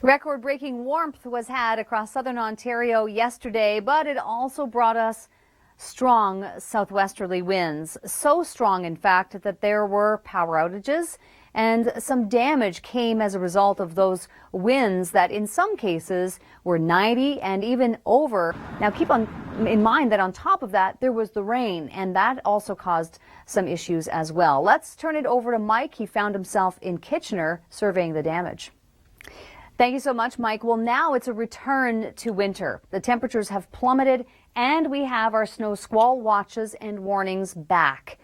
Record-breaking warmth was had across southern Ontario yesterday, but it also brought us strong southwesterly winds. So strong, in fact, that there were power outages and some damage came as a result of those winds that in some cases were 90 and even over. Now keep in mind that on top of that there was the rain, and that also caused some issues as well. Let's turn it over to Mike. He found himself in Kitchener surveying the damage. Thank you so much, Mike. Well, now it's a return to winter. The temperatures have plummeted and we have our snow squall watches and warnings back,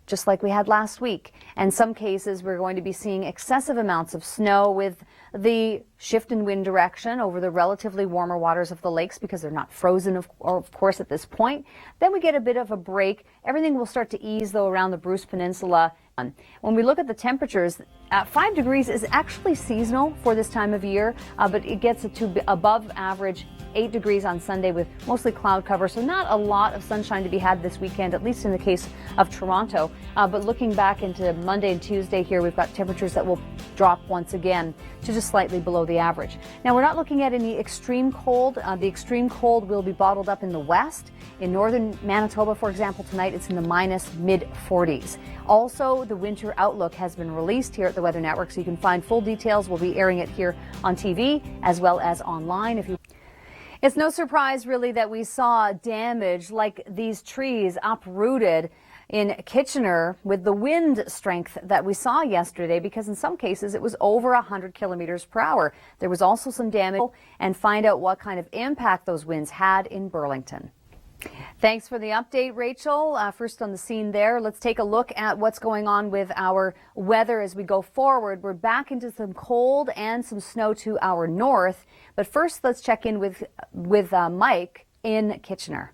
just like we had last week. In some cases, we're going to be seeing excessive amounts of snow with the shift in wind direction over the relatively warmer waters of the lakes because they're not frozen, of course, at this point. Then we get a bit of a break. Everything will start to ease, though, around the Bruce Peninsula. When we look at the temperatures, 5 degrees is actually seasonal for this time of year, but it gets to above average 8 degrees on Sunday with mostly cloud cover, so not a lot of sunshine to be had this weekend, at least in the case of Toronto. But looking back into Monday and Tuesday here, we've got temperatures that will drop once again to just slightly below the average. Now, we're not looking at any extreme cold. The extreme cold will be bottled up in the west. In northern Manitoba, for example, tonight it's in the minus mid-40s. Also, the winter outlook has been released here at the Weather Network, so you can find full details. We'll be airing it here on TV as well as online. It's no surprise, really, that we saw damage like these trees uprooted in Kitchener with the wind strength that we saw yesterday, because in some cases it was over 100 kilometers per hour. There was also some damage, and find out what kind of impact those winds had in Burlington. Thanks for the update, Rachel. First on the scene there, let's take a look at what's going on with our weather as we go forward. We're back into some cold and some snow to our north. But first, let's check in with Mike in Kitchener.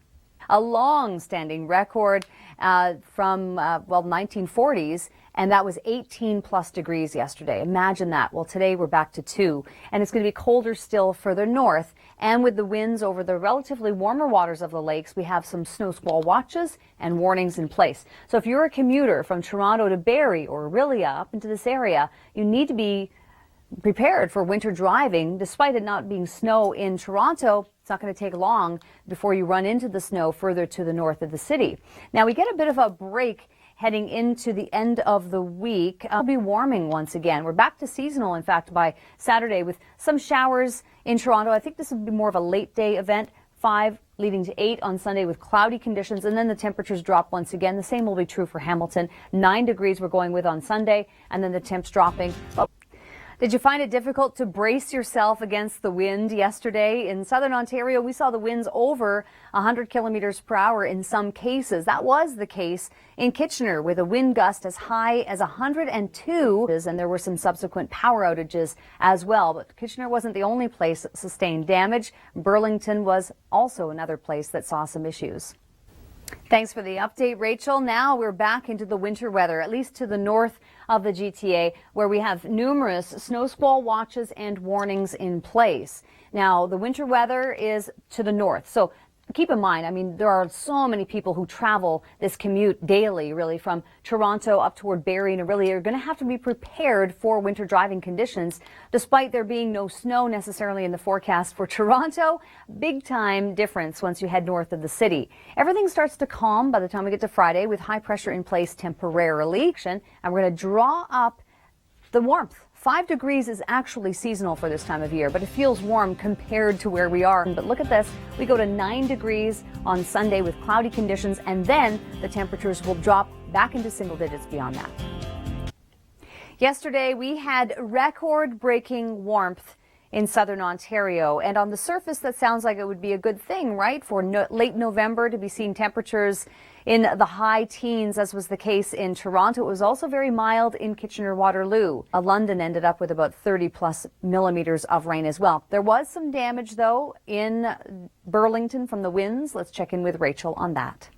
A long-standing record from 1940s, and that was 18 plus degrees yesterday. Imagine that. Well, today we're back to 2, and it's going to be colder still further north. And with the winds over the relatively warmer waters of the lakes, we have some snow squall watches and warnings in place. So if you're a commuter from Toronto to Barrie or Orillia up into this area, you need to be prepared for winter driving. Despite it not being snow in Toronto, it's not going to take long before you run into the snow further to the north of the city. Now, we get a bit of a break heading into the end of the week. It'll be warming once again. We're back to seasonal, in fact, by Saturday with some showers in Toronto. I think this will be more of a late day event. 5 leading to 8 on Sunday with cloudy conditions, and then the temperatures drop once again. The same will be true for Hamilton. 9 degrees we're going with on Sunday, and then the temps dropping. Did you find it difficult to brace yourself against the wind yesterday? In southern Ontario, we saw the winds over 100 kilometers per hour in some cases. That was the case in Kitchener with a wind gust as high as 102, and there were some subsequent power outages as well. But Kitchener wasn't the only place that sustained damage. Burlington was also another place that saw some issues. Thanks for the update, Rachel. Now we're back into the winter weather, at least to the north of the GTA, where we have numerous snow squall watches and warnings in place. Now, the winter weather is to the north. So keep in mind, I mean, there are so many people who travel this commute daily, really, from Toronto up toward Barrie and Orillia. You're going to have to be prepared for winter driving conditions, despite there being no snow necessarily in the forecast for Toronto. Big time difference once you head north of the city. Everything starts to calm by the time we get to Friday with high pressure in place temporarily. And we're going to draw up the warmth. 5 degrees is actually seasonal for this time of year, but it feels warm compared to where we are. But look at this. We go to 9 degrees on Sunday with cloudy conditions, and then the temperatures will drop back into single digits beyond that. Yesterday, we had record-breaking warmth in southern Ontario, and on the surface that sounds like it would be a good thing, right, for late November to be seeing temperatures in the high teens, as was the case in Toronto. It was also very mild in Kitchener-Waterloo. London ended up with about 30 plus millimeters of rain as well. There was some damage, though, in Burlington from the winds. Let's check in with Rachel on that.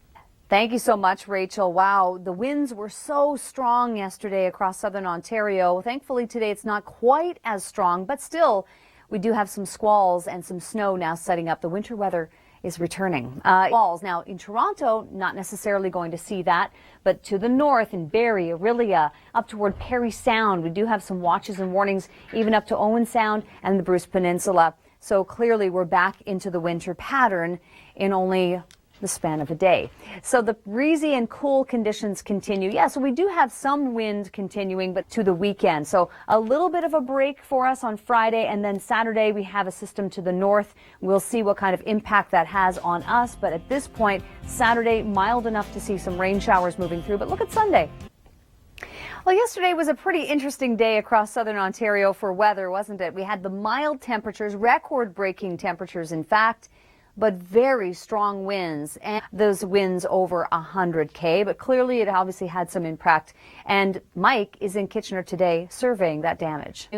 Thank you so much, Rachel. Wow, the winds were so strong yesterday across southern Ontario. Thankfully, today it's not quite as strong, but still, we do have some squalls and some snow now setting up. The winter weather is returning. Walls. Now, in Toronto, not necessarily going to see that, but to the north in Barrie, Orillia, up toward Parry Sound, we do have some watches and warnings, even up to Owen Sound and the Bruce Peninsula. So clearly we're back into the winter pattern in only the span of a day. So the breezy and cool conditions continue. Yeah, so we do have some wind continuing, but to the weekend. So a little bit of a break for us on Friday, and then Saturday we have a system to the north. We'll see what kind of impact that has on us, but at this point, Saturday mild enough to see some rain showers moving through. But look at Sunday. Well, yesterday was a pretty interesting day across southern Ontario for weather, wasn't it? We had the mild temperatures, record-breaking temperatures, in fact, but very strong winds, and those winds over 100 km. But clearly it obviously had some impact. And Mike is in Kitchener today surveying that damage.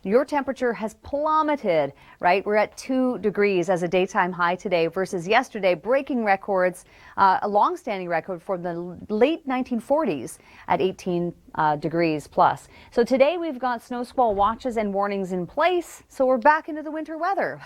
Your temperature has plummeted, right? We're at 2 degrees as a daytime high today versus yesterday, breaking records, a long-standing record for the late 1940s at 18 degrees plus. So today we've got snow squall watches and warnings in place. So we're back into the winter weather.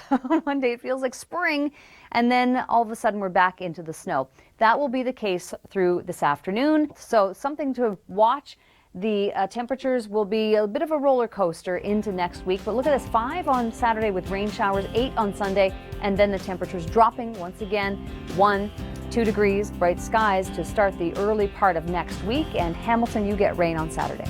One day it feels like spring, and then all of a sudden we're back into the snow. That will be the case through this afternoon. So something to watch. The temperatures will be a bit of a roller coaster into next week, but look at this, 5 on Saturday with rain showers, 8 on Sunday, and then the temperatures dropping once again, 1, 2 degrees, bright skies to start the early part of next week. And Hamilton, you get rain on Saturday.